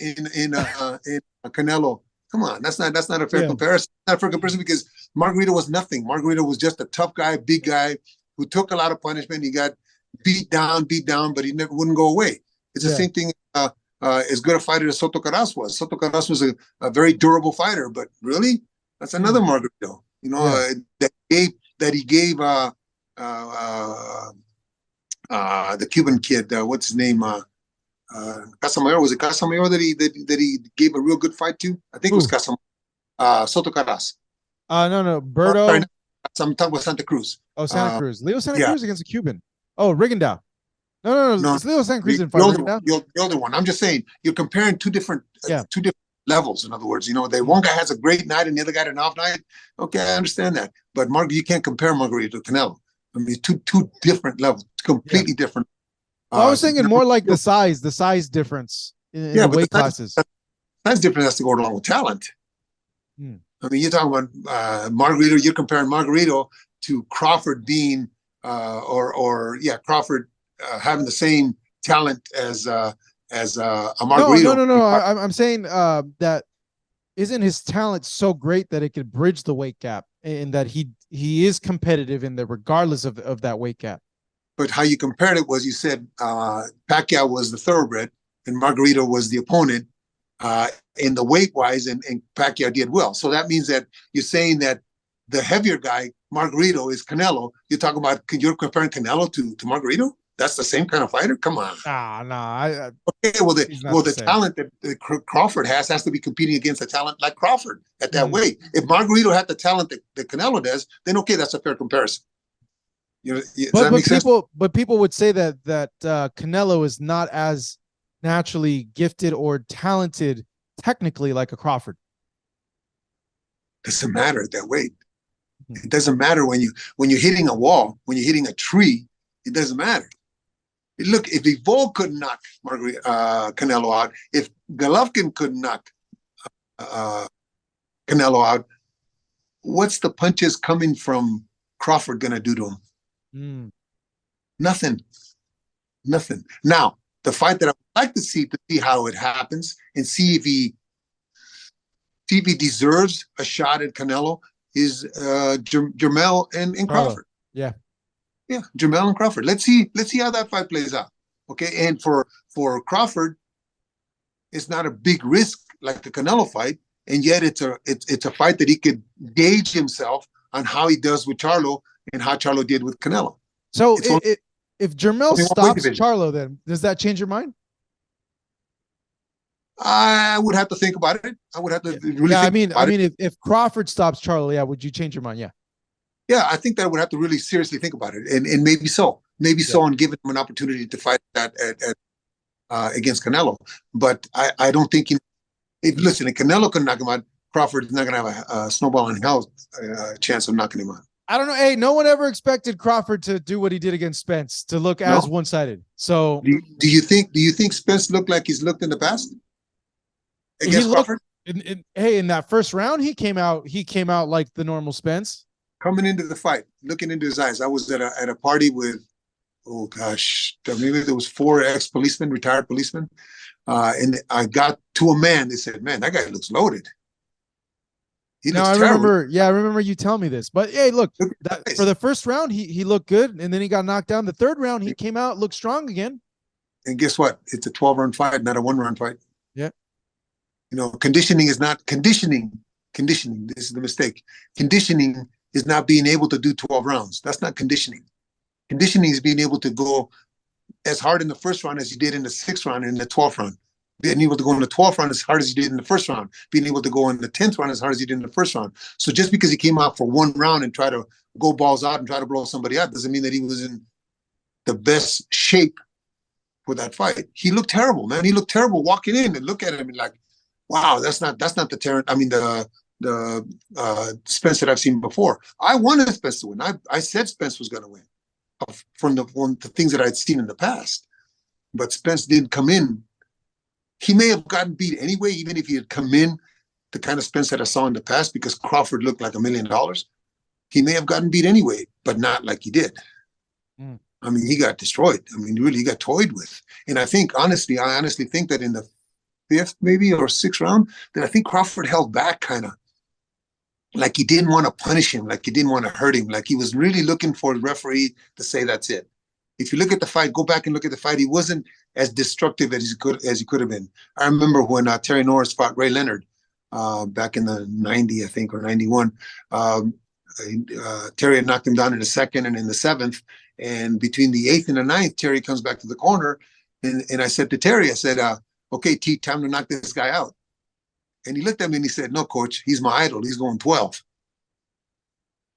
[SPEAKER 2] in Canelo. Come on, that's not a fair comparison. Not a fair comparison because Margarito was nothing. Margarito was just a tough guy, big guy who took a lot of punishment. He got beat down, but he never wouldn't go away. It's the same thing. As good a fighter as Soto Caras was. Soto Caras was a very durable fighter, but really, that's another Margarito. You know, that he gave the Cuban kid, what's his name? Casamayor. Was it Casamayor that he gave a real good fight to? I think it was Casamayor. Soto Caras.
[SPEAKER 1] No. Berto.
[SPEAKER 2] Sorry, I'm talking about Santa Cruz.
[SPEAKER 1] Oh, Santa Cruz. Leo Santa Cruz against a Cuban. Oh, Rigondeaux. No. It's Leo Santa Cruz in fight.
[SPEAKER 2] The older one. I'm just saying you're comparing two different levels. In other words, you know, one guy has a great night and the other guy had an off night. Okay, I understand that, but you can't compare Margarito to Canelo. I mean, two different levels, completely different.
[SPEAKER 1] I was thinking more like the size difference in the weight classes.
[SPEAKER 2] That's different. Has to go along with talent. I mean, you're talking about Margarito. You're comparing Margarito to Crawford being, Crawford having the same talent as a Margarito.
[SPEAKER 1] No. I'm saying that isn't his talent so great that it could bridge the weight gap, and that he is competitive in there regardless of that weight gap.
[SPEAKER 2] But how you compared it was you said Pacquiao was the thoroughbred and Margarito was the opponent in the weight wise, and Pacquiao did well. So that means that you're saying that the heavier guy, Margarito, is Canelo. You're comparing Canelo to Margarito? That's the same kind of fighter? Come on.
[SPEAKER 1] Nah.
[SPEAKER 2] Okay, the talent that Crawford has to be competing against a talent like Crawford at that weight. If Margarito had the talent that Canelo does, then okay, that's a fair comparison. You know,
[SPEAKER 1] but people would say that Canelo is not as naturally gifted or talented technically like a Crawford.
[SPEAKER 2] Doesn't matter at that weight. It doesn't matter when you're hitting a wall, when you're hitting a tree. It doesn't matter. Look, if Bivol could knock Canelo out, if Golovkin could knock Canelo out, what's the punches coming from Crawford going to do to him? Nothing. Now, the fight that I would like to see how it happens and see if he deserves a shot at Canelo is Jermell and Crawford. Yeah, Jermell and Crawford. Let's see how that fight plays out. Okay, and for Crawford, it's not a big risk like the Canelo fight, and yet it's a fight that he could gauge himself on how he does with Charlo and how Charlo did with Canelo.
[SPEAKER 1] So
[SPEAKER 2] It's only
[SPEAKER 1] if Jermell
[SPEAKER 2] one weight
[SPEAKER 1] stops
[SPEAKER 2] division.
[SPEAKER 1] Charlo, then does that change your mind?
[SPEAKER 2] I would have to think about it. I would have to
[SPEAKER 1] Yeah.
[SPEAKER 2] really
[SPEAKER 1] Yeah,
[SPEAKER 2] think about it.
[SPEAKER 1] if Crawford stops Charlo, yeah, would you change your mind? Yeah.
[SPEAKER 2] Yeah, I think that I would have to really seriously think about it, and maybe so,
[SPEAKER 1] Yeah.
[SPEAKER 2] and give him an opportunity to fight that against Canelo. But I don't think listen, if Canelo can knock him out, Crawford is not going to have a snowball in hell chance of knocking him out.
[SPEAKER 1] I don't know. Hey, no one ever expected Crawford to do what he did against Spence, to look as
[SPEAKER 2] No,
[SPEAKER 1] one-sided. So
[SPEAKER 2] do you think Spence looked like he's looked in the past
[SPEAKER 1] he
[SPEAKER 2] against
[SPEAKER 1] looked
[SPEAKER 2] Crawford?
[SPEAKER 1] hey, in that first round, he came out like the normal Spence.
[SPEAKER 2] Coming into the fight, looking into his eyes. I was at a party with, oh gosh, maybe there was 4 ex-policemen, retired policemen, and I got to a man. They said, "Man, that guy looks loaded. He
[SPEAKER 1] Now
[SPEAKER 2] looks
[SPEAKER 1] I
[SPEAKER 2] terrible."
[SPEAKER 1] remember, yeah, I remember you telling me this. But hey, look,
[SPEAKER 2] Look at
[SPEAKER 1] that
[SPEAKER 2] his
[SPEAKER 1] for
[SPEAKER 2] eyes.
[SPEAKER 1] the first round, he looked good, and then he got knocked down. The third round, he came out, looked strong again.
[SPEAKER 2] And guess what? It's a 12-round fight, not a 1-round fight.
[SPEAKER 1] Yeah.
[SPEAKER 2] You know, conditioning is not conditioning. Conditioning. This is the mistake. Conditioning is not being able to do 12 rounds. That's not conditioning. Conditioning is being able to go as hard in the first round as you did in the 6th round and in the 12th round. Being able to go in the 12th round as hard as you did in the first round. Being able to go in the 10th round as hard as you did in the first round. So just because he came out for 1 round and try to go balls out and try to blow somebody out doesn't mean that he was in the best shape for that fight. He looked terrible, man. He looked terrible walking in, and look at him and like, wow, that's not the Terence. I mean, the Spence that I've seen before. I wanted Spence to win. I said Spence was going to win from the things that I'd seen in the past, but Spence didn't come in. He may have gotten beat anyway, even if he had come in the kind of Spence that I saw in the past, because Crawford looked like $1 million. He may have gotten beat anyway, but not like he did.
[SPEAKER 1] Mm.
[SPEAKER 2] I mean, he got destroyed. I mean, really, he got toyed with. And I honestly think that in the 5th, maybe, or 6th round, that I think Crawford held back, kind of like he didn't want to punish him, like he didn't want to hurt him, like he was really looking for the referee to say that's it. If you look at the fight, go back and look at the fight, he wasn't as destructive as he could have been. I remember when Terry Norris fought Ray Leonard back in the 90, I think, or 91. Terry had knocked him down in the 2nd and in the 7th. And between the 8th and the 9th, Terry comes back to the corner. And I said to Terry, I said, okay, T, time to knock this guy out. And he looked at me and he said, no, coach, he's my idol. He's going 12.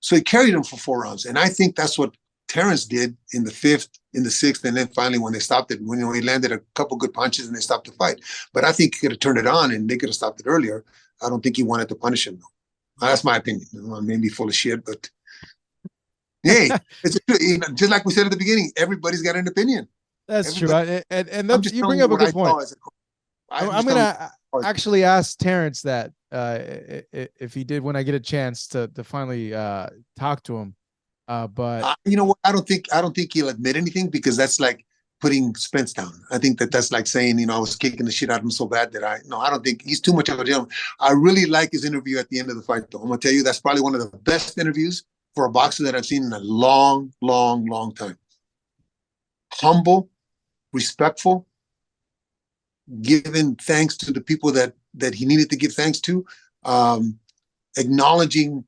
[SPEAKER 2] So he carried him for 4 rounds. And I think that's what Terence did in the 5th, in the 6th, and then finally when they stopped it, when he landed a couple good punches and they stopped the fight. But I think he could have turned it on and they could have stopped it earlier. I don't think he wanted to punish him, though. That's my opinion. I may be full of shit, but hey, it's just like we said at the beginning, everybody's got an opinion.
[SPEAKER 1] That's true. And that's, you bring up a good point. I'm going to actually ask Terence that if he did, when I get a chance to finally talk to him. But
[SPEAKER 2] you know what? I don't think he'll admit anything, because that's like putting Spence down. I think that's like saying, I was kicking the shit out of him so bad that I don't think he's too much of a gentleman. I really like his interview at the end of the fight, though. I'm gonna tell you, that's probably one of the best interviews for a boxer that I've seen in a long, long, long time. Humble, respectful, giving thanks to the people that he needed to give thanks to, acknowledging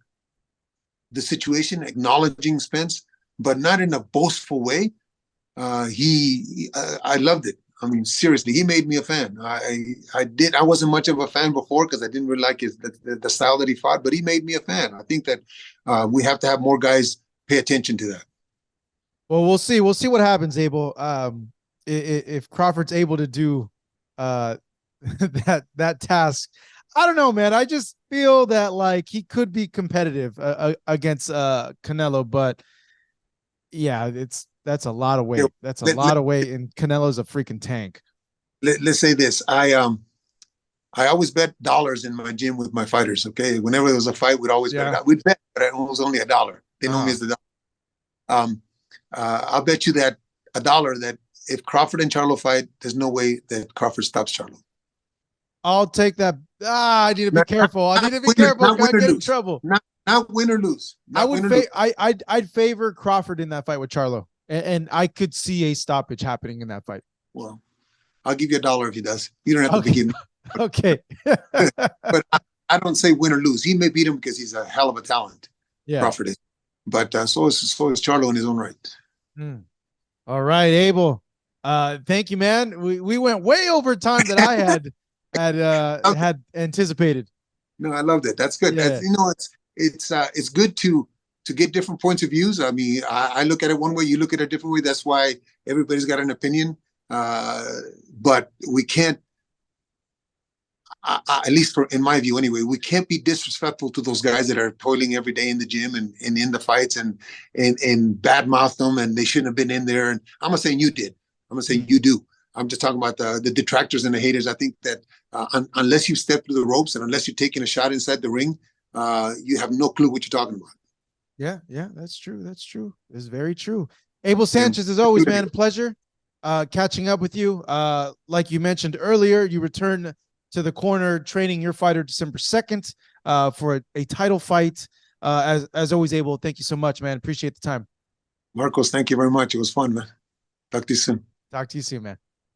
[SPEAKER 2] the situation, acknowledging Spence, but not in a boastful way. I loved it. I mean, seriously, he made me a fan. I wasn't much of a fan before because I didn't really like the style that he fought, but he made me a fan. I think that we have to have more guys pay attention to that.
[SPEAKER 1] Well, we'll see. We'll see what happens, Abel. If Crawford's able to do that task, I don't know, man. I just feel that like he could be competitive against Canelo, but yeah, that's a lot of weight. That's a lot of weight, and Canelo's a freaking tank.
[SPEAKER 2] Let's say this: I always bet dollars in my gym with my fighters. Okay, whenever there was a fight, we'd always bet. We'd bet, but it was only $1. They know me as the dollar. I'll bet you that $1 that if Crawford and Charlo fight, there's no way that Crawford stops Charlo.
[SPEAKER 1] I'll take that. I need to be careful. I need to be careful. I get in trouble.
[SPEAKER 2] Not win or lose.
[SPEAKER 1] I'd favor Crawford in that fight with Charlo, and I could see a stoppage happening in that fight.
[SPEAKER 2] Well, I'll give you $1 if he does. You don't have to give me.
[SPEAKER 1] Okay.
[SPEAKER 2] But I don't say win or lose. He may beat him because he's a hell of a talent.
[SPEAKER 1] Yeah.
[SPEAKER 2] Crawford is. But so is Charlo in his own right.
[SPEAKER 1] Mm. All right, Abel. Thank you, man. We went way over time that I had anticipated.
[SPEAKER 2] No, I love that. That's good.
[SPEAKER 1] Yeah.
[SPEAKER 2] It's good to get different points of views. I mean, I look at it one way, you look at it a different way. That's why everybody's got an opinion. Uh, but we can't, at least in my view anyway, we can't be disrespectful to those guys that are toiling every day in the gym and in the fights and badmouth them, and they shouldn't have been in there. And I'm not saying you did. I'm not saying you do. I'm just talking about the detractors and the haters. I think that unless you step through the ropes and unless you're taking a shot inside the ring, you have no clue what you're talking about.
[SPEAKER 1] Yeah, that's true. That's true. It's very true. Abel Sanchez, as always, man, pleasure catching up with you. Like you mentioned earlier, you return to the corner training your fighter December 2nd for a title fight. As always, Abel, thank you so much, man. Appreciate the time.
[SPEAKER 2] Marcos, thank you very much. It was fun, man. Talk to you soon.
[SPEAKER 1] Talk to you soon, man.